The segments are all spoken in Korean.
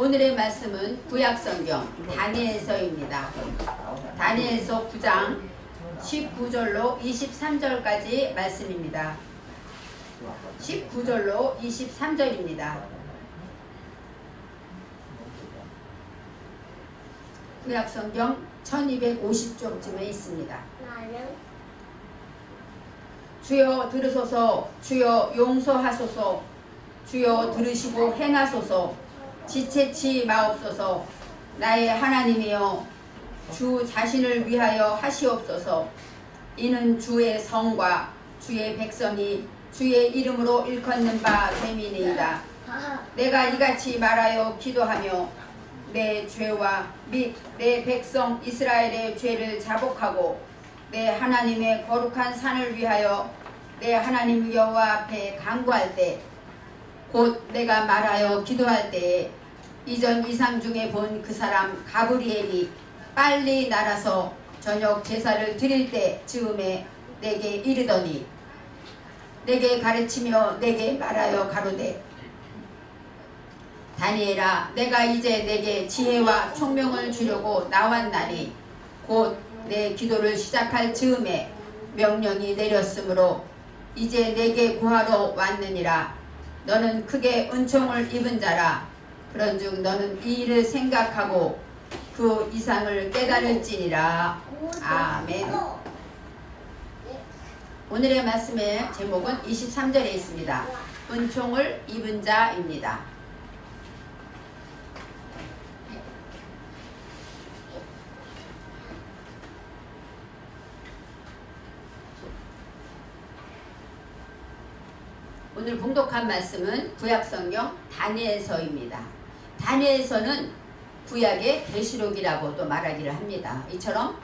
오늘의 말씀은 구약성경 다니엘서입니다. 다니엘서 9장 19절로 23절까지 말씀입니다. 19절로 23절입니다. 구약성경 1250쪽쯤에 있습니다. 주여 들으소서, 주여 용서하소서, 주여 들으시고 행하소서, 지체치 마옵소서. 나의 하나님이여, 주 자신을 위하여 하시옵소서. 이는 주의 성과 주의 백성이 주의 이름으로 일컫는 바 됨이니이다. 내가 이같이 말하여 기도하며 내 죄와 및 내 백성 이스라엘의 죄를 자복하고 내 하나님의 거룩한 산을 위하여 내 하나님 여호와 앞에 간구할 때, 곧 내가 말하여 기도할 때에 이전 이상 중에 본 그 사람 가브리엘이 빨리 날아서 저녁 제사를 드릴 때 즈음에 내게 이르더니, 내게 가르치며 내게 말하여 가로되, 다니엘아, 내가 이제 내게 지혜와 총명을 주려고 나왔나니 곧 내 기도를 시작할 즈음에 명령이 내렸으므로 이제 내게 구하러 왔느니라. 너는 크게 은총을 입은 자라. 그런즉 너는 이 일을 생각하고 그 이상을 깨달을지니라. 아멘. 오늘의 말씀의 제목은 23절에 있습니다. 은총을 입은 자입니다. 오늘 봉독한 말씀은 구약성경 다니엘서입니다. 다니엘서는 구약의 계시록이라고도 말하기를 합니다. 이처럼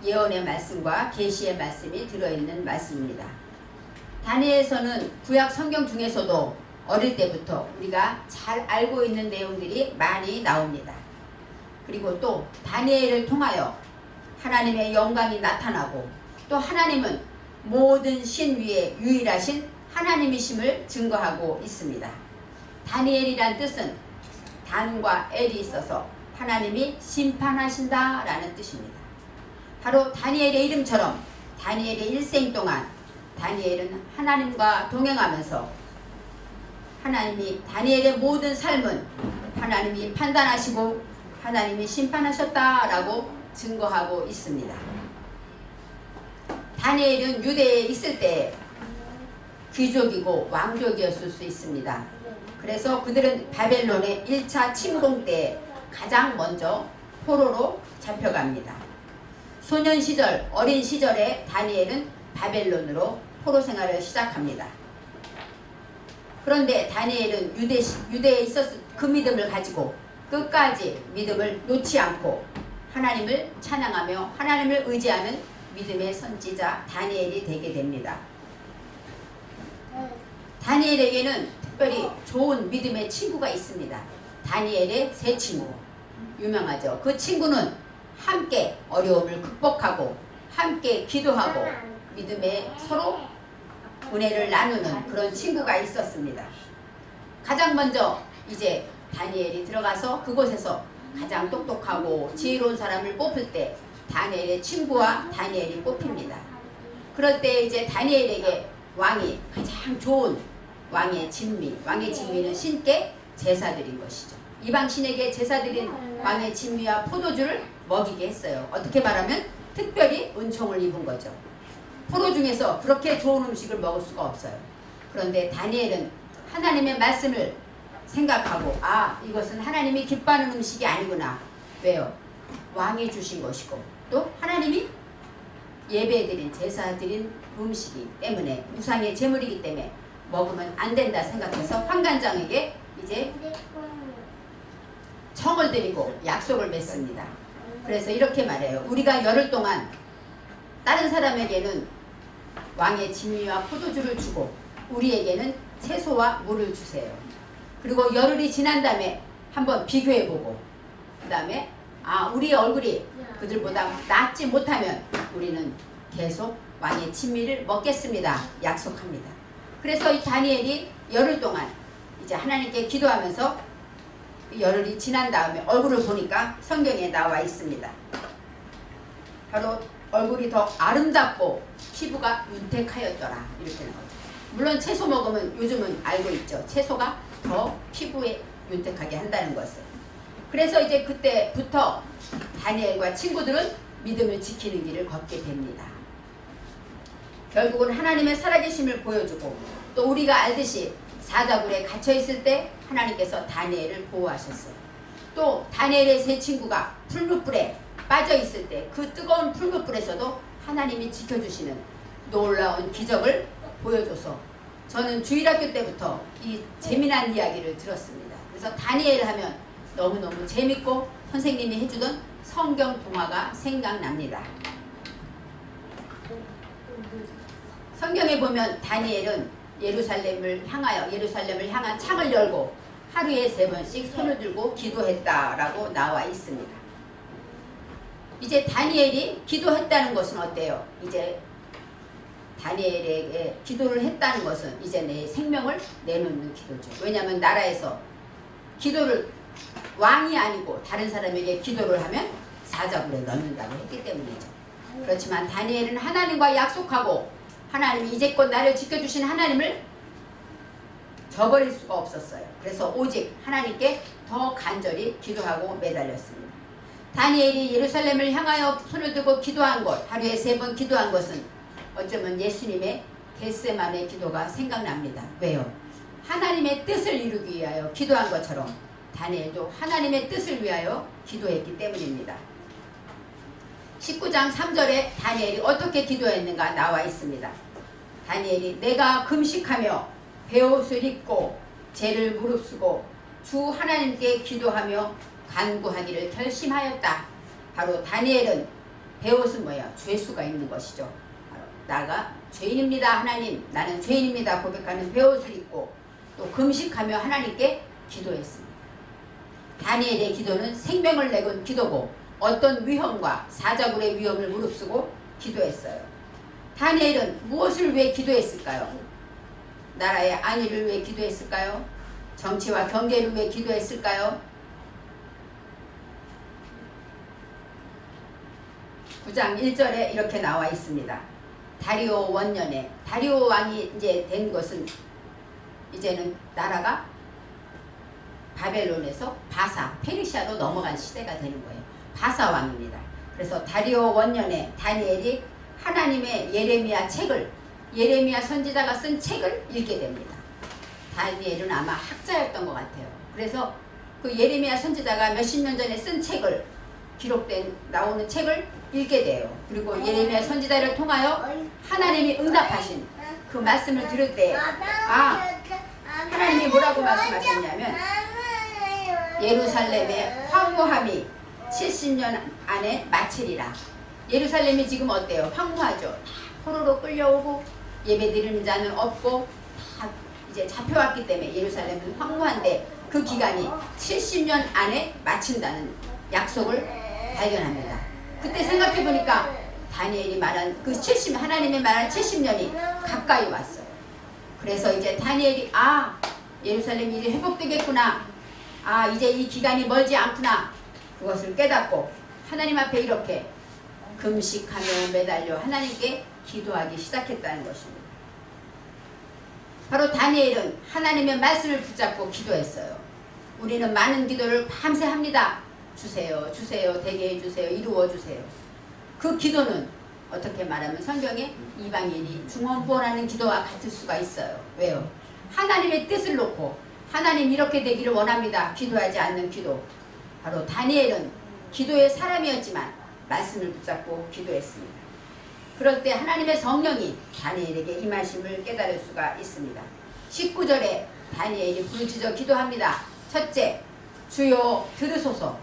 예언의 말씀과 계시의 말씀이 들어있는 말씀입니다. 다니엘서는 구약 성경 중에서도 어릴 때부터 우리가 잘 알고 있는 내용들이 많이 나옵니다. 그리고 또 다니엘을 통하여 하나님의 영광이 나타나고, 또 하나님은 모든 신 위에 유일하신 하나님이심을 증거하고 있습니다. 다니엘이란 뜻은 단과 엘이 있어서 하나님이 심판하신다 라는 뜻입니다. 바로 다니엘의 이름처럼 다니엘의 일생 동안 다니엘은 하나님과 동행하면서 하나님이 다니엘의 모든 삶은 하나님이 판단하시고 하나님이 심판하셨다라고 증거하고 있습니다. 다니엘은 유대에 있을 때 귀족이고 왕족이었을 수 있습니다. 그래서 그들은 바벨론의 1차 침공 때 가장 먼저 포로로 잡혀갑니다. 소년 시절, 어린 시절에 다니엘은 바벨론으로 포로 생활을 시작합니다. 그런데 다니엘은 유대에 있었을 그 믿음을 가지고 끝까지 믿음을 놓지 않고 하나님을 찬양하며 하나님을 의지하는 믿음의 선지자 다니엘이 되게 됩니다. 다니엘에게는 특별히 좋은 믿음의 친구가 있습니다. 다니엘의 세 친구, 유명하죠. 그 친구는 함께 어려움을 극복하고 함께 기도하고 믿음에 서로 은혜를 나누는 그런 친구가 있었습니다. 가장 먼저 이제 다니엘이 들어가서 그곳에서 가장 똑똑하고 지혜로운 사람을 뽑을 때 다니엘의 친구와 다니엘이 뽑힙니다. 그럴 때 이제 다니엘에게 왕이 가장 좋은 왕의 진미, 왕의 진미는 신께 제사 드린 것이죠. 이방 신에게 제사 드린 왕의 진미와 포도주를 먹이게 했어요. 어떻게 말하면 특별히 은총을 입은 거죠. 포로 중에서 그렇게 좋은 음식을 먹을 수가 없어요. 그런데 다니엘은 하나님의 말씀을 생각하고, 아, 이것은 하나님이 기뻐하는 음식이 아니구나. 왜요? 왕이 주신 것이고 또 하나님이 예배드린 제사드린 음식이기 때문에, 우상의 제물이기 때문에 먹으면 안 된다 생각해서 환관장에게 이제 청을 드리고 약속을 맺습니다. 그래서 이렇게 말해요. 우리가 열흘 동안 다른 사람에게는 왕의 진미와 포도주를 주고 우리에게는 채소와 물을 주세요. 그리고 열흘이 지난 다음에 한번 비교해보고 그 다음에 우리의 얼굴이 그들보다 낫지 못하면 우리는 계속 왕의 진미를 먹겠습니다. 약속합니다. 그래서 이 다니엘이 열흘 동안 이제 하나님께 기도하면서 열흘이 지난 다음에 얼굴을 보니까 성경에 나와 있습니다. 바로 얼굴이 더 아름답고 피부가 윤택하였더라 이렇게 나오죠. 물론 채소 먹으면 요즘은 알고 있죠. 채소가 더 피부에 윤택하게 한다는 것을. 그래서 이제 그때부터 다니엘과 친구들은 믿음을 지키는 길을 걷게 됩니다. 결국은 하나님의 살아계심을 보여주고 또 우리가 알듯이 사자굴에 갇혀있을 때 하나님께서 다니엘을 보호하셨어요. 또 다니엘의 세 친구가 풀무불에 빠져있을 때 그 뜨거운 풀무불에서도 하나님이 지켜주시는 놀라운 기적을 보여줘서 저는 주일학교 때부터 이 재미난 이야기를 들었습니다. 그래서 다니엘 하면 너무너무 재밌고 선생님이 해주던 성경 동화가 생각납니다. 성경에 보면 다니엘은 예루살렘을 향한 창을 열고 하루에 3번씩 손을 들고 기도했다라고 나와 있습니다. 이제 다니엘이 기도했다는 것은 어때요? 이제 다니엘에게 기도를 했다는 것은 이제 내 생명을 내놓는 기도죠. 왜냐하면 나라에서 기도를 왕이 아니고 다른 사람에게 기도를 하면 사자굴에 넣는다고 했기 때문이죠. 그렇지만 다니엘은 하나님과 약속하고 하나님이 이제껏 나를 지켜주신 하나님을 저버릴 수가 없었어요. 그래서 오직 하나님께 더 간절히 기도하고 매달렸습니다. 다니엘이 예루살렘을 향하여 손을 들고 기도한 것, 하루에 3번 기도한 것은 어쩌면 예수님의 겟세마네 기도가 생각납니다. 왜요? 하나님의 뜻을 이루기 위하여 기도한 것처럼 다니엘도 하나님의 뜻을 위하여 기도했기 때문입니다. 19장 3절에 다니엘이 어떻게 기도했는가 나와 있습니다. 다니엘이 내가 금식하며 베옷을 입고 죄를 무릅쓰고 주 하나님께 기도하며 간구하기를 결심하였다. 바로 다니엘은 베옷은 뭐야? 죄수가 입는 것이죠. 바로 나가 죄인입니다. 하나님, 나는 죄인입니다. 고백하는 베옷을 입고 또 금식하며 하나님께 기도했습니다. 다니엘의 기도는 생명을 내건 기도고 어떤 위험과 사자굴의 위험을 무릅쓰고 기도했어요. 다니엘은 무엇을 위해 기도했을까요? 나라의 안위를 위해 기도했을까요? 정치와 경계를 위해 기도했을까요? 9장 1절에 이렇게 나와 있습니다. 다리오 원년에 다리오 왕이 이제 된 것은 이제는 나라가 바벨론에서 바사, 페르시아로 넘어간 시대가 되는 거예요. 바사 왕입니다. 그래서 다리오 원년에 다니엘이 하나님의 예레미야 선지자가 쓴 책을 읽게 됩니다. 다니엘은 아마 학자였던 것 같아요. 그래서 그 예레미야 선지자가 몇십 년 전에 쓴 책을 기록된 나오는 책을 읽게 돼요. 그리고 예레미야 선지자를 통하여 하나님이 응답하신 그 말씀을 들을 때 하나님이 뭐라고 말씀하셨냐면 예루살렘의 황무함이 70년 안에 마치리라. 예루살렘이 지금 어때요? 황무하죠. 포로로 끌려오고 예배 드리는 자는 없고 다 이제 잡혀왔기 때문에 예루살렘은 황무한데 그 기간이 70년 안에 마친다는 약속을 발견합니다. 그때 생각해보니까 다니엘이 말한 하나님의 말한 70년이 가까이 왔어요. 그래서 이제 다니엘이 예루살렘이 이제 회복되겠구나. 이제 이 기간이 멀지 않구나. 그것을 깨닫고 하나님 앞에 이렇게 금식하며 매달려 하나님께 기도하기 시작했다는 것입니다. 바로 다니엘은 하나님의 말씀을 붙잡고 기도했어요. 우리는 많은 기도를 밤새 합니다. 주세요, 주세요, 되게 해주세요, 이루어주세요. 그 기도는 어떻게 말하면 성경에 이방인이 중언부언하는 기도와 같을 수가 있어요. 왜요? 하나님의 뜻을 놓고 하나님 이렇게 되기를 원합니다. 기도하지 않는 기도. 바로 다니엘은 기도의 사람이었지만 말씀을 붙잡고 기도했습니다. 그럴 때 하나님의 성령이 다니엘에게 임하심을 깨달을 수가 있습니다. 19절에 다니엘이 부르짖어 기도합니다. 첫째, 주여 들으소서.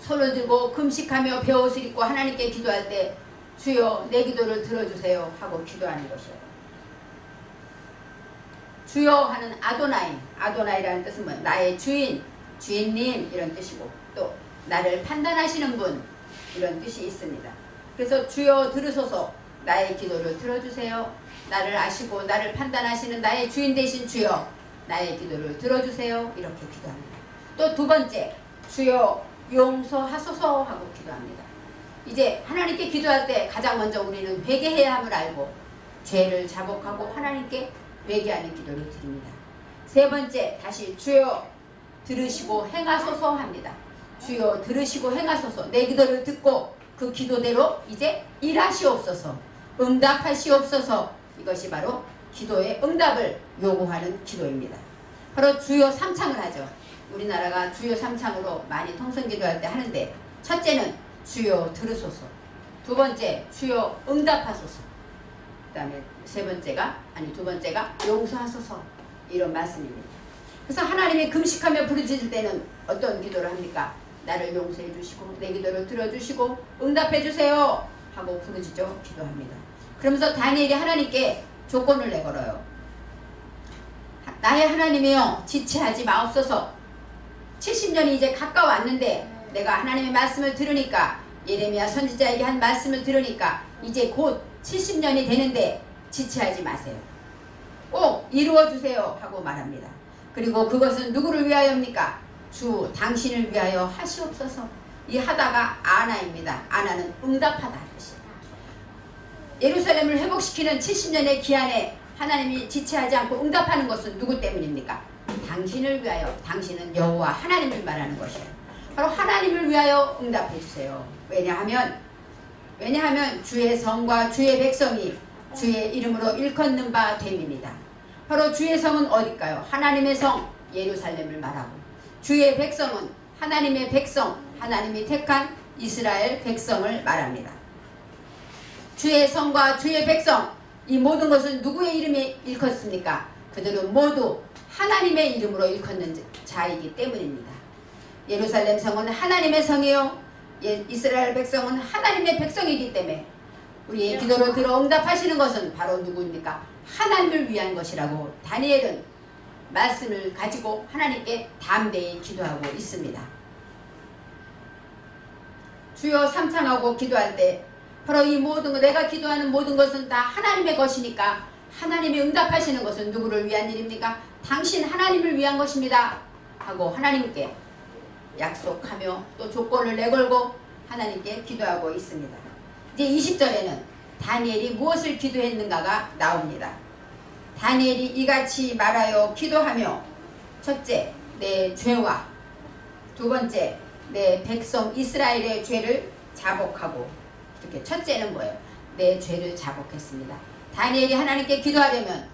손을 들고 금식하며 베옷을 입고 하나님께 기도할 때 주여 내 기도를 들어주세요 하고 기도하는 것이에요. 주여 하는 아도나이라는 뜻은 뭐예요? 나의 주인, 주인님 이런 뜻이고 또 나를 판단하시는 분 이런 뜻이 있습니다. 그래서 주여 들으소서 나의 기도를 들어주세요. 나를 아시고 나를 판단하시는 나의 주인 되신 주여 나의 기도를 들어주세요. 이렇게 기도합니다. 또 두 번째, 주여 용서하소서 하고 기도합니다. 이제 하나님께 기도할 때 가장 먼저 우리는 회개해야 함을 알고 죄를 자복하고 하나님께 회개하는 기도를 드립니다. 세 번째, 다시 주여 들으시고 행하소서 합니다. 주여 들으시고 행하소서. 내 기도를 듣고 그 기도대로 이제 일하시옵소서. 응답하시옵소서. 이것이 바로 기도의 응답을 요구하는 기도입니다. 바로 주여 삼창을 하죠. 우리나라가 주여 삼창으로 많이 통성기도할 때 하는데, 첫째는 주여 들으소서, 두 번째 주여 응답하소서, 그 다음에 두 번째가 용서하소서, 이런 말씀입니다. 그래서 하나님이 금식하며 부르짖을 때는 어떤 기도를 합니까? 나를 용서해 주시고 내 기도를 들어주시고 응답해 주세요 하고 부르짖어 기도합니다. 그러면서 다니엘이 하나님께 조건을 내걸어요. 나의 하나님이여, 지체하지 마옵소서. 70년이 이제 가까워왔는데 내가 하나님의 말씀을 들으니까, 예레미야 선지자에게 한 말씀을 들으니까 이제 곧 70년이 되는데 지체하지 마세요. 꼭 이루어주세요 하고 말합니다. 그리고 그것은 누구를 위하여입니까? 주 당신을 위하여 하시옵소서. 이 하다가 아나입니다. 아나는 응답하다. 예루살렘을 회복시키는 70년의 기한에 하나님이 지체하지 않고 응답하는 것은 누구 때문입니까? 당신을 위하여. 당신은 여호와 하나님을 말하는 것이에요. 바로 하나님을 위하여 응답해 주세요. 왜냐하면 주의 성과 주의 백성이 주의 이름으로 일컫는 바 됨입니다. 바로 주의 성은 어딜까요? 하나님의 성 예루살렘을 말하고, 주의 백성은 하나님의 백성, 하나님이 택한 이스라엘 백성을 말합니다. 주의 성과 주의 백성, 이 모든 것은 누구의 이름에 일컫습니까? 그들은 모두 하나님의 이름으로 일컫는 자이기 때문입니다. 예루살렘 성은 하나님의 성이요, 이스라엘 백성은 하나님의 백성이기 때문에 우리의 기도를 들어 응답하시는 것은 바로 누구입니까? 하나님을 위한 것이라고 다니엘은 말씀을 가지고 하나님께 담대히 기도하고 있습니다. 주여 삼창하고 기도할 때 바로 이 모든 것, 내가 기도하는 모든 것은 다 하나님의 것이니까 하나님이 응답하시는 것은 누구를 위한 일입니까? 당신 하나님을 위한 것입니다 하고 하나님께 약속하며 또 조건을 내걸고 하나님께 기도하고 있습니다. 이제 20절에는 다니엘이 무엇을 기도했는가가 나옵니다. 다니엘이 이같이 말하여 기도하며, 첫째, 내 죄와 두 번째, 내 백성 이스라엘의 죄를 자복하고, 이렇게 첫째는 뭐예요? 내 죄를 자복했습니다. 다니엘이 하나님께 기도하려면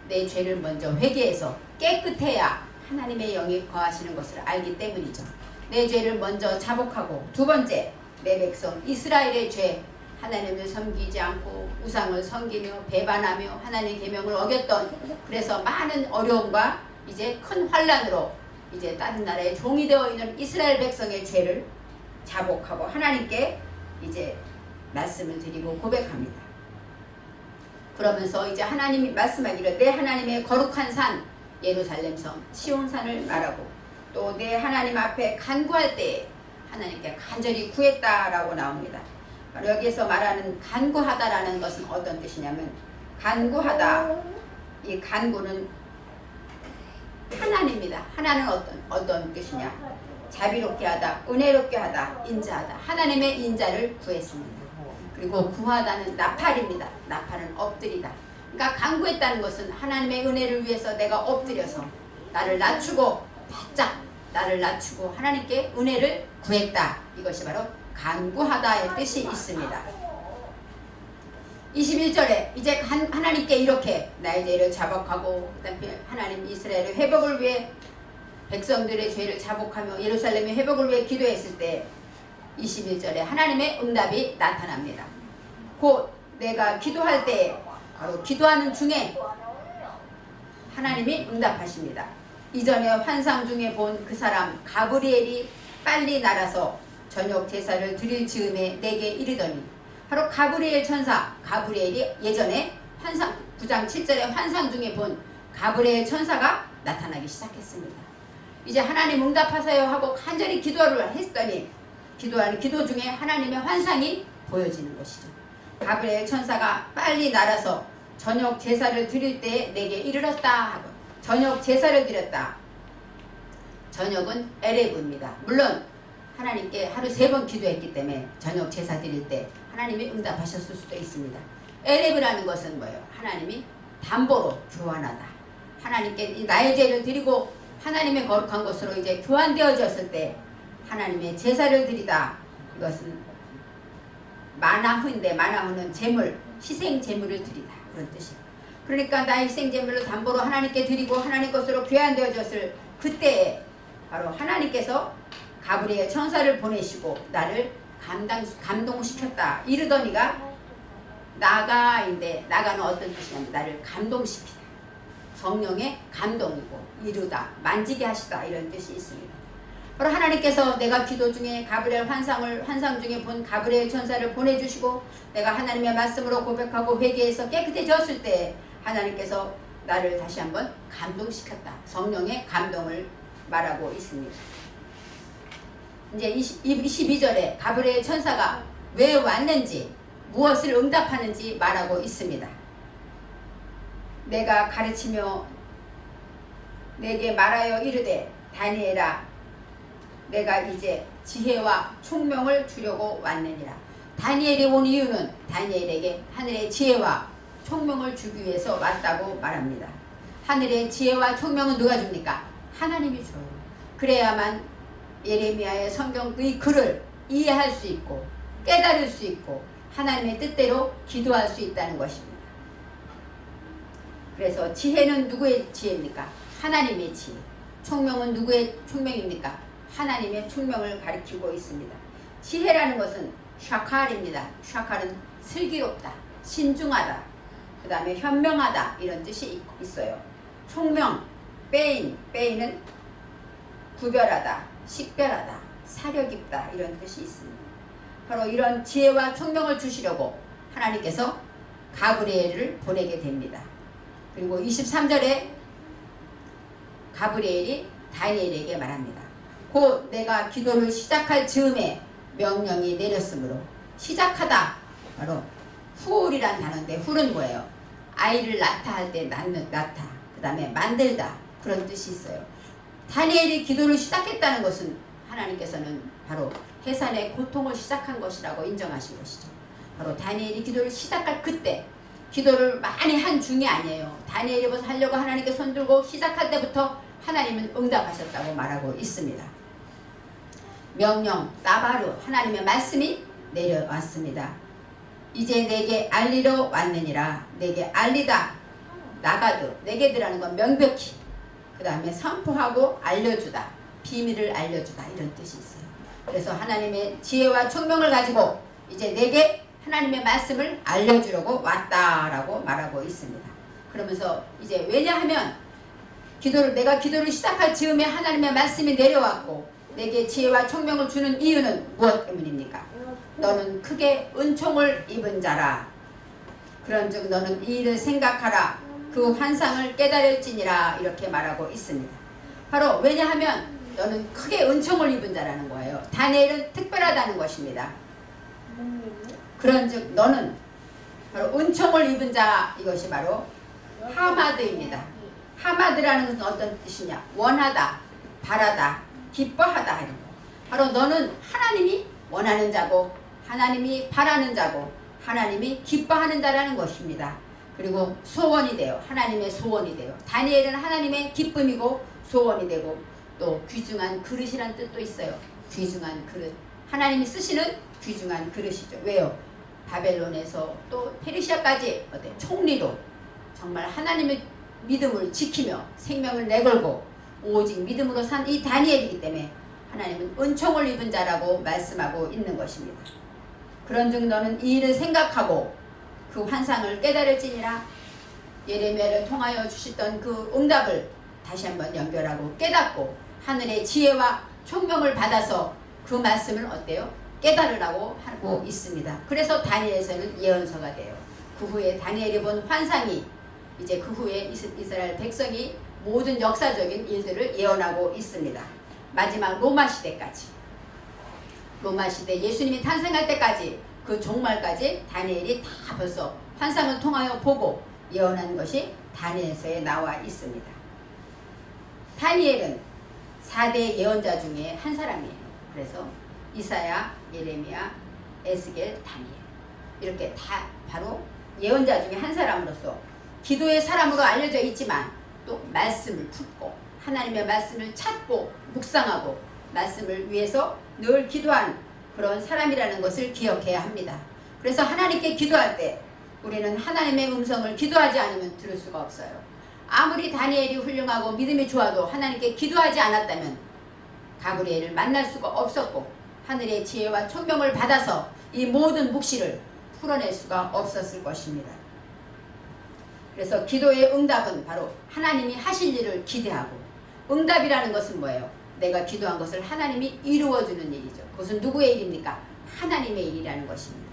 내 죄를 먼저 회개해서 깨끗해야 하나님의 영이 거하시는 것을 알기 때문이죠. 내 죄를 먼저 자복하고, 두 번째, 내 백성 이스라엘의 죄, 하나님을 섬기지 않고 우상을 섬기며 배반하며 하나님의 계명을 어겼던, 그래서 많은 어려움과 이제 큰 환난으로 이제 다른 나라의 종이 되어 있는 이스라엘 백성의 죄를 자복하고 하나님께 이제 말씀을 드리고 고백합니다. 그러면서 이제 하나님이 말씀하기를 내 하나님의 거룩한 산 예루살렘 성 시온산을 말하고, 또 내 하나님 앞에 간구할 때 하나님께 간절히 구했다라고 나옵니다. 바로 여기에서 말하는 간구하다라는 것은 어떤 뜻이냐면, 간구하다, 이 간구는 하나입니다. 하나는 어떤 뜻이냐? 자비롭게 하다, 은혜롭게 하다, 인자하다. 하나님의 인자를 구했습니다. 그리고 구하다는 나팔입니다. 나팔은 엎드리다. 그러니까 간구했다는 것은 하나님의 은혜를 위해서 내가 엎드려서 나를 낮추고, 바짝 나를 낮추고 하나님께 은혜를 구했다. 이것이 바로 간구하다의 뜻이 있습니다. 21절에 이제 하나님께 이렇게 나의 죄를 자복하고, 그다음에 하나님 이스라엘의 회복을 위해 백성들의 죄를 자복하며 예루살렘의 회복을 위해 기도했을 때 21절에 하나님의 응답이 나타납니다. 곧 내가 기도할 때, 바로 기도하는 중에 하나님이 응답하십니다. 이전에 환상 중에 본 그 사람 가브리엘이 빨리 날아서 저녁 제사를 드릴 즈음에 내게 이르더니, 바로 가브리엘 천사, 가브리엘이 예전에 환상 9장 7절의 환상 중에 본 가브리엘 천사가 나타나기 시작했습니다. 이제 하나님 응답하세요 하고 간절히 기도를 했더니 기도하는 기도 중에 하나님의 환상이 보여지는 것이죠. 가브리엘 천사가 빨리 날아서 저녁 제사를 드릴 때 내게 이르렀다 하고, 저녁 제사를 드렸다. 저녁은 에레브입니다. 물론 하나님께 하루 3번 기도했기 때문에 저녁 제사 드릴 때 하나님이 응답하셨을 수도 있습니다. 에레브라는 것은 뭐예요? 하나님이 담보로 교환하다. 하나님께 나의 죄를 드리고 하나님의 거룩한 것으로 이제 교환되어졌을 때 하나님의 제사를 드리다. 이것은 마나흐인데 마나흐는 제물, 희생 제물을 드리다. 그런 뜻이에요. 그러니까 나의 희생 제물을 담보로 하나님께 드리고 하나님 것으로 교환되어졌을 그때에 바로 하나님께서 가브리엘 천사를 보내시고 나를 감동시켰다. 이르더니가 나가인데 나가는 어떤 뜻이냐면 나를 감동시키다. 성령의 감동이고 이루다, 만지게 하시다 이런 뜻이 있습니다. 바로 하나님께서 내가 기도 중에 가브리엘 환상 중에 본 가브리엘 천사를 보내주시고 내가 하나님의 말씀으로 고백하고 회개해서 깨끗해졌을 때 하나님께서 나를 다시 한번 감동시켰다. 성령의 감동을 말하고 있습니다. 이제 22절에 가브리엘 천사가 왜 왔는지 무엇을 응답하는지 말하고 있습니다. 내가 가르치며 내게 말하여 이르되 다니엘아 내가 이제 지혜와 총명을 주려고 왔느니라. 다니엘이 온 이유는 다니엘에게 하늘의 지혜와 총명을 주기 위해서 왔다고 말합니다. 하늘의 지혜와 총명은 누가 줍니까? 하나님이 줘요. 그래야만 예레미야의 성경의 글을 이해할 수 있고 깨달을 수 있고 하나님의 뜻대로 기도할 수 있다는 것입니다. 그래서 지혜는 누구의 지혜입니까? 하나님의 지혜. 총명은 누구의 총명입니까? 하나님의 총명을 가리키고 있습니다. 지혜라는 것은 샤칼입니다. 샤칼은 슬기롭다, 신중하다, 그 다음에 현명하다 이런 뜻이 있어요. 총명, 빼인은 구별하다, 식별하다, 사려 깊다 이런 뜻이 있습니다. 바로 이런 지혜와 총명을 주시려고 하나님께서 가브리엘을 보내게 됩니다. 그리고 23절에 가브리엘이 다니엘에게 말합니다. 곧 내가 기도를 시작할 즈음에 명령이 내렸으므로 시작하다 바로 후울이란 단어인데 훌은 뭐예요? 아이를 낳다 할 때 낳다 그 다음에 만들다 그런 뜻이 있어요. 다니엘이 기도를 시작했다는 것은 하나님께서는 바로 해산의 고통을 시작한 것이라고 인정하신 것이죠. 바로 다니엘이 기도를 시작할 그때 기도를 많이 한 중이 아니에요. 다니엘이 벌써 하려고 하나님께 손들고 시작할 때부터 하나님은 응답하셨다고 말하고 있습니다. 명령, 나바르 하나님의 말씀이 내려왔습니다. 이제 내게 알리러 왔느니라. 내게 알리다, 나가드, 내게드라는 건 명백히 그 다음에 선포하고 알려주다, 비밀을 알려주다 이런 뜻이 있어요. 그래서 하나님의 지혜와 총명을 가지고 이제 내게 하나님의 말씀을 알려주려고 왔다라고 말하고 있습니다. 그러면서 이제 왜냐하면 내가 기도를 시작할 즈음에 하나님의 말씀이 내려왔고 내게 지혜와 총명을 주는 이유는 무엇 때문입니까? 너는 크게 은총을 입은 자라. 그런즉 너는 이 일을 생각하라. 그 환상을 깨달을지니라 이렇게 말하고 있습니다. 바로 왜냐하면 너는 크게 은총을 입은 자라는 거예요. 다니엘은 특별하다는 것입니다. 그런즉 너는 바로 은총을 입은 자, 이것이 바로 하마드입니다. 하마드라는 것은 어떤 뜻이냐? 원하다, 바라다, 기뻐하다 하는 거. 바로 너는 하나님이 원하는 자고 하나님이 바라는 자고 하나님이 기뻐하는 자라는 것입니다. 그리고 소원이 돼요. 하나님의 소원이 돼요. 다니엘은 하나님의 기쁨이고 소원이 되고 또 귀중한 그릇이란 뜻도 있어요. 귀중한 그릇. 하나님이 쓰시는 귀중한 그릇이죠. 왜요? 바벨론에서 또 페르시아까지 총리로 정말 하나님의 믿음을 지키며 생명을 내걸고 오직 믿음으로 산 이 다니엘이기 때문에 하나님은 은총을 입은 자라고 말씀하고 있는 것입니다. 그런즉 너는 이 일을 생각하고 그 환상을 깨달을지니라. 예레미야를 통하여 주셨던 그 응답을 다시 한번 연결하고 깨닫고 하늘의 지혜와 총명을 받아서 그 말씀을 어때요? 깨달으라고 하고 있습니다. 그래서 다니엘서는 예언서가 돼요. 그 후에 다니엘이 본 환상이 이제 그 후에 이스라엘 백성이 모든 역사적인 일들을 예언하고 있습니다. 마지막 로마 시대까지, 로마 시대 예수님이 탄생할 때까지 그 종말까지 다니엘이 다 벌써 환상을 통하여 보고 예언한 것이 다니엘서에 나와 있습니다. 다니엘은 4대 예언자 중에 한 사람이에요. 그래서 이사야, 예레미야, 에스겔, 다니엘 이렇게 다 바로 예언자 중에 한 사람으로서 기도의 사람으로 알려져 있지만 또 말씀을 품고 하나님의 말씀을 찾고 묵상하고 말씀을 위해서 늘 기도한 그런 사람이라는 것을 기억해야 합니다. 그래서 하나님께 기도할 때 우리는 하나님의 음성을 기도하지 않으면 들을 수가 없어요. 아무리 다니엘이 훌륭하고 믿음이 좋아도 하나님께 기도하지 않았다면 가브리엘을 만날 수가 없었고 하늘의 지혜와 총명을 받아서 이 모든 묵시를 풀어낼 수가 없었을 것입니다. 그래서 기도의 응답은 바로 하나님이 하실 일을 기대하고, 응답이라는 것은 뭐예요? 내가 기도한 것을 하나님이 이루어주는 일이죠. 그것은 누구의 일입니까? 하나님의 일이라는 것입니다.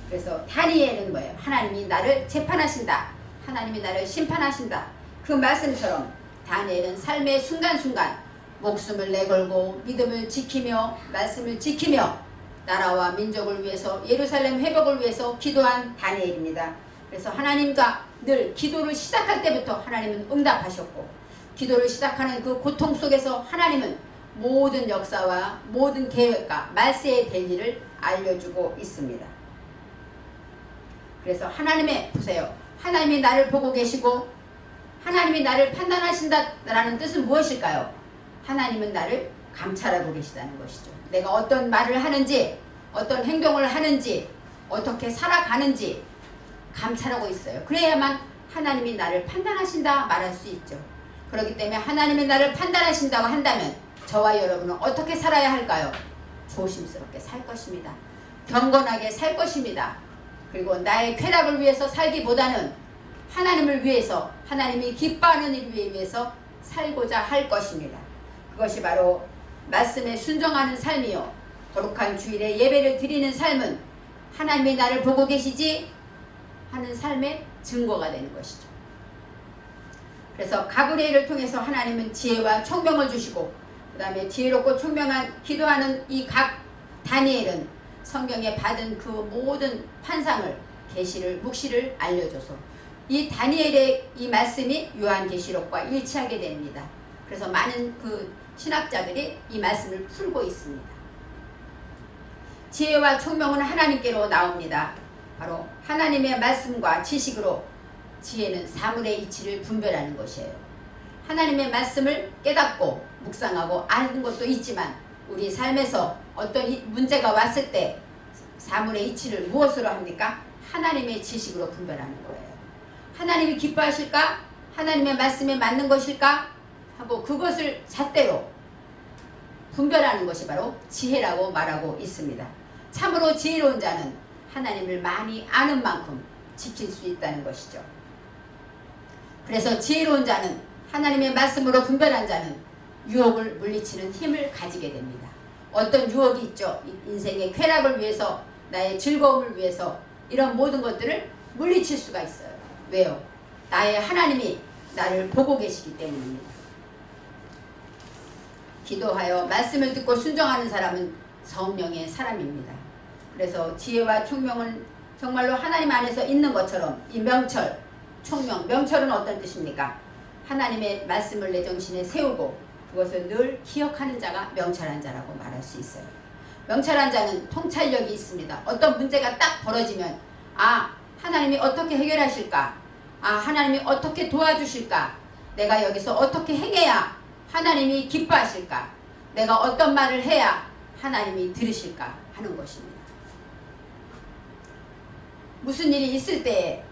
그래서 다니엘은 뭐예요? 하나님이 나를 재판하신다. 하나님이 나를 심판하신다. 그 말씀처럼 다니엘은 삶의 순간순간 목숨을 내걸고 믿음을 지키며 말씀을 지키며 나라와 민족을 위해서 예루살렘 회복을 위해서 기도한 다니엘입니다. 그래서 하나님과 늘 기도를 시작할 때부터 하나님은 응답하셨고, 기도를 시작하는 그 고통 속에서 하나님은 모든 역사와 모든 계획과 말세에 될 일을 알려주고 있습니다. 그래서 하나님의, 보세요, 하나님이 나를 보고 계시고 하나님이 나를 판단하신다라는 뜻은 무엇일까요? 하나님은 나를 감찰하고 계시다는 것이죠. 내가 어떤 말을 하는지, 어떤 행동을 하는지, 어떻게 살아가는지 감찰하고 있어요. 그래야만 하나님이 나를 판단하신다 말할 수 있죠. 그렇기 때문에 하나님이 나를 판단하신다고 한다면 저와 여러분은 어떻게 살아야 할까요? 조심스럽게 살 것입니다. 경건하게 살 것입니다. 그리고 나의 쾌락을 위해서 살기보다는 하나님을 위해서, 하나님이 기뻐하는 일을 위해서 살고자 할 것입니다. 그것이 바로 말씀에 순종하는 삶이요, 거룩한 주일에 예배를 드리는 삶은 하나님이 나를 보고 계시지 하는 삶의 증거가 되는 것이죠. 그래서 가브리엘을 통해서 하나님은 지혜와 총명을 주시고, 그 다음에 지혜롭고 총명한 기도하는 이 각 다니엘은 성경에 받은 그 모든 환상을, 계시를, 묵시를 알려줘서 이 다니엘의 이 말씀이 요한계시록과 일치하게 됩니다. 그래서 많은 그 신학자들이 이 말씀을 풀고 있습니다. 지혜와 총명은 하나님께로 나옵니다. 바로 하나님의 말씀과 지식으로 지혜는 사물의 이치를 분별하는 것이에요. 하나님의 말씀을 깨닫고 묵상하고 아는 것도 있지만 우리 삶에서 어떤 문제가 왔을 때 사물의 이치를 무엇으로 합니까? 하나님의 지식으로 분별하는 거예요. 하나님이 기뻐하실까? 하나님의 말씀에 맞는 것일까? 하고 그것을 잣대로 분별하는 것이 바로 지혜라고 말하고 있습니다. 참으로 지혜로운 자는 하나님을 많이 아는 만큼 지킬 수 있다는 것이죠. 그래서 지혜로운 자는, 하나님의 말씀으로 분별한 자는 유혹을 물리치는 힘을 가지게 됩니다. 어떤 유혹이 있죠. 인생의 쾌락을 위해서, 나의 즐거움을 위해서 이런 모든 것들을 물리칠 수가 있어요. 왜요? 나의 하나님이 나를 보고 계시기 때문입니다. 기도하여 말씀을 듣고 순종하는 사람은 성령의 사람입니다. 그래서 지혜와 총명은 정말로 하나님 안에서 있는 것처럼 이 명철, 총명, 명철은 어떤 뜻입니까? 하나님의 말씀을 내 정신에 세우고 그것을 늘 기억하는 자가 명철한 자라고 말할 수 있어요. 명철한 자는 통찰력이 있습니다. 어떤 문제가 딱 벌어지면 하나님이 어떻게 해결하실까? 하나님이 어떻게 도와주실까? 내가 여기서 어떻게 행해야 하나님이 기뻐하실까? 내가 어떤 말을 해야 하나님이 들으실까? 하는 것입니다. 무슨 일이 있을 때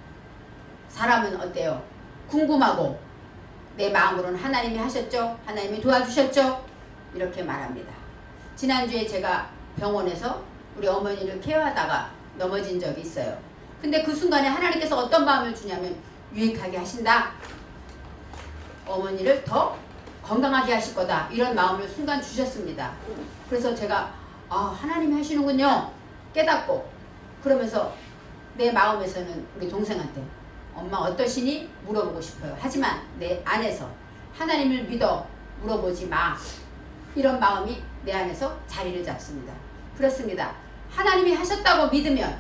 사람은 어때요? 궁금하고 내 마음으로는 하나님이 하셨죠? 하나님이 도와주셨죠? 이렇게 말합니다. 지난주에 제가 병원에서 우리 어머니를 케어하다가 넘어진 적이 있어요. 근데 그 순간에 하나님께서 어떤 마음을 주냐면 유익하게 하신다. 어머니를 더 건강하게 하실 거다. 이런 마음을 순간 주셨습니다. 그래서 제가 하나님이 하시는군요. 깨닫고 그러면서 내 마음에서는 우리 동생한테 엄마 어떠시니? 물어보고 싶어요. 하지만 내 안에서 하나님을 믿어 물어보지 마. 이런 마음이 내 안에서 자리를 잡습니다. 그렇습니다. 하나님이 하셨다고 믿으면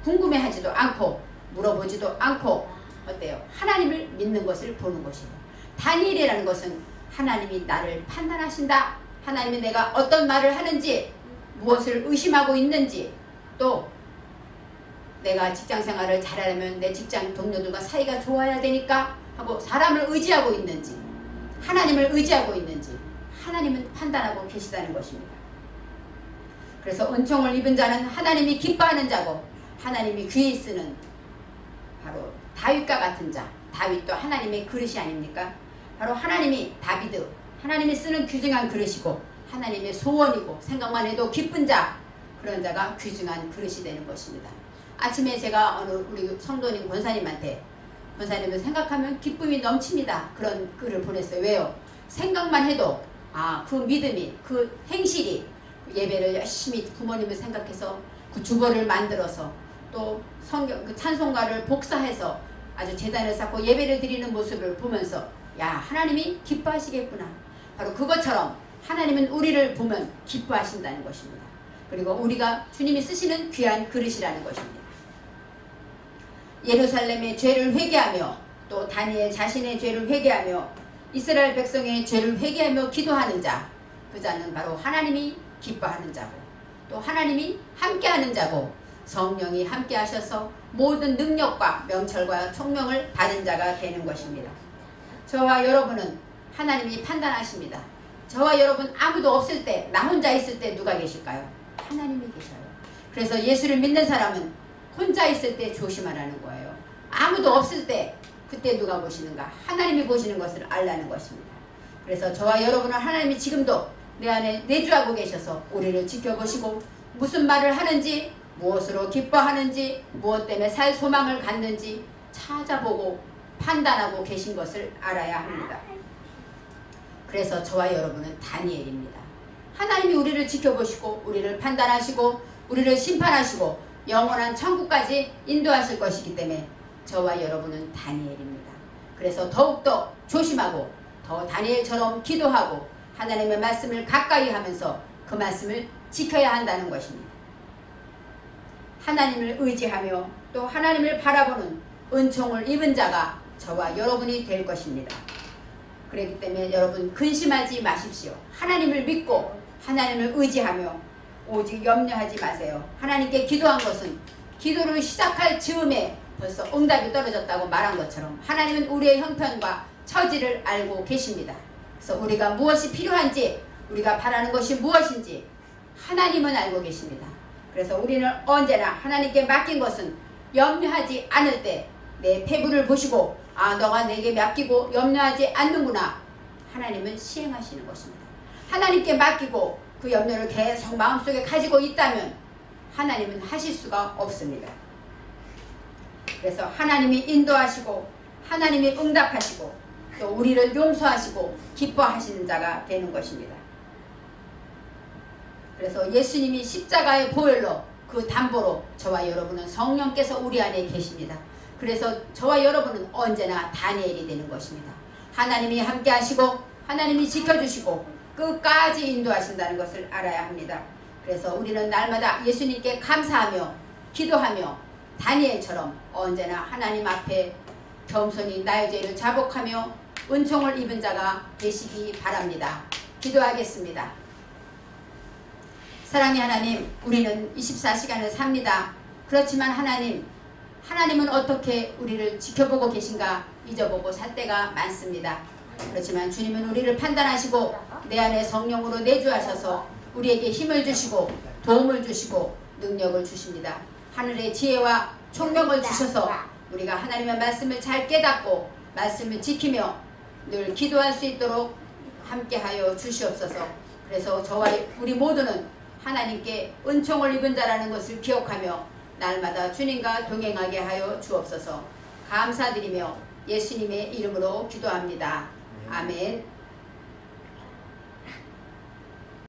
궁금해하지도 않고 물어보지도 않고 어때요? 하나님을 믿는 것을 보는 것이에요. 다니엘이라는 것은 하나님이 나를 판단하신다. 하나님이 내가 어떤 말을 하는지, 무엇을 의심하고 있는지, 또 내가 직장생활을 잘하려면 내 직장 동료들과 사이가 좋아야 되니까 하고 사람을 의지하고 있는지, 하나님을 의지하고 있는지 하나님은 판단하고 계시다는 것입니다. 그래서 은총을 입은 자는 하나님이 기뻐하는 자고 하나님이 귀히 쓰는 바로 다윗과 같은 자. 다윗도 하나님의 그릇이 아닙니까? 바로 하나님이 다비드, 하나님이 쓰는 귀중한 그릇이고 하나님의 소원이고 생각만 해도 기쁜 자, 그런 자가 귀중한 그릇이 되는 것입니다. 아침에 제가 어느 우리 성도님 권사님한테, 권사님을 생각하면 기쁨이 넘칩니다. 그런 글을 보냈어요. 왜요? 생각만 해도 그 믿음이, 그 행실이, 예배를 열심히 부모님을 생각해서 그 주보를 만들어서 또 성경 그 찬송가를 복사해서 아주 제단을 쌓고 예배를 드리는 모습을 보면서 야, 하나님이 기뻐하시겠구나. 바로 그것처럼 하나님은 우리를 보면 기뻐하신다는 것입니다. 그리고 우리가 주님이 쓰시는 귀한 그릇이라는 것입니다. 예루살렘의 죄를 회개하며 또 다니엘 자신의 죄를 회개하며 이스라엘 백성의 죄를 회개하며 기도하는 자, 그 자는 바로 하나님이 기뻐하는 자고 또 하나님이 함께하는 자고 성령이 함께하셔서 모든 능력과 명철과 총명을 받은 자가 되는 것입니다. 저와 여러분은 하나님이 판단하십니다. 저와 여러분 아무도 없을 때, 나 혼자 있을 때 누가 계실까요? 하나님이 계셔요. 그래서 예수를 믿는 사람은 혼자 있을 때 조심하라는 거예요. 아무도 없을 때 그때 누가 보시는가? 하나님이 보시는 것을 알라는 것입니다. 그래서 저와 여러분은 하나님이 지금도 내 안에 내주하고 계셔서 우리를 지켜보시고 무슨 말을 하는지, 무엇으로 기뻐하는지, 무엇 때문에 살 소망을 갖는지 찾아보고 판단하고 계신 것을 알아야 합니다. 그래서 저와 여러분은 다니엘입니다. 하나님이 우리를 지켜보시고 우리를 판단하시고 우리를 심판하시고 영원한 천국까지 인도하실 것이기 때문에 저와 여러분은 다니엘입니다. 그래서 더욱더 조심하고 더 다니엘처럼 기도하고 하나님의 말씀을 가까이 하면서 그 말씀을 지켜야 한다는 것입니다. 하나님을 의지하며 또 하나님을 바라보는 은총을 입은 자가 저와 여러분이 될 것입니다. 그렇기 때문에 여러분 근심하지 마십시오. 하나님을 믿고 하나님을 의지하며 오직 염려하지 마세요. 하나님께 기도한 것은 기도를 시작할 즈음에 벌써 응답이 떨어졌다고 말한 것처럼 하나님은 우리의 형편과 처지를 알고 계십니다. 그래서 우리가 무엇이 필요한지, 우리가 바라는 것이 무엇인지 하나님은 알고 계십니다. 그래서 우리는 언제나 하나님께 맡긴 것은 염려하지 않을 때 내 태부를 보시고 너가 내게 맡기고 염려하지 않는구나. 하나님은 시행하시는 것입니다. 하나님께 맡기고 그 염려를 계속 마음속에 가지고 있다면 하나님은 하실 수가 없습니다. 그래서 하나님이 인도하시고 하나님이 응답하시고 또 우리를 용서하시고 기뻐하시는 자가 되는 것입니다. 그래서 예수님이 십자가의 보혈로 그 담보로 저와 여러분은 성령께서 우리 안에 계십니다. 그래서 저와 여러분은 언제나 다니엘이 되는 것입니다. 하나님이 함께 하시고 하나님이 지켜주시고 끝까지 인도하신다는 것을 알아야 합니다. 그래서 우리는 날마다 예수님께 감사하며 기도하며 다니엘처럼 언제나 하나님 앞에 겸손히 나의 죄를 자복하며 은총을 입은 자가 되시기 바랍니다. 기도하겠습니다. 사랑의 하나님, 우리는 24시간을 삽니다. 그렇지만 하나님은 어떻게 우리를 지켜보고 계신가 잊어보고 살 때가 많습니다. 그렇지만 주님은 우리를 판단하시고 내 안에 성령으로 내주하셔서 우리에게 힘을 주시고 도움을 주시고 능력을 주십니다. 하늘의 지혜와 총명을 주셔서 우리가 하나님의 말씀을 잘 깨닫고 말씀을 지키며 늘 기도할 수 있도록 함께하여 주시옵소서. 그래서 저와 우리 모두는 하나님께 은총을 입은 자라는 것을 기억하며 날마다 주님과 동행하게 하여 주옵소서. 감사드리며 예수님의 이름으로 기도합니다. 아멘.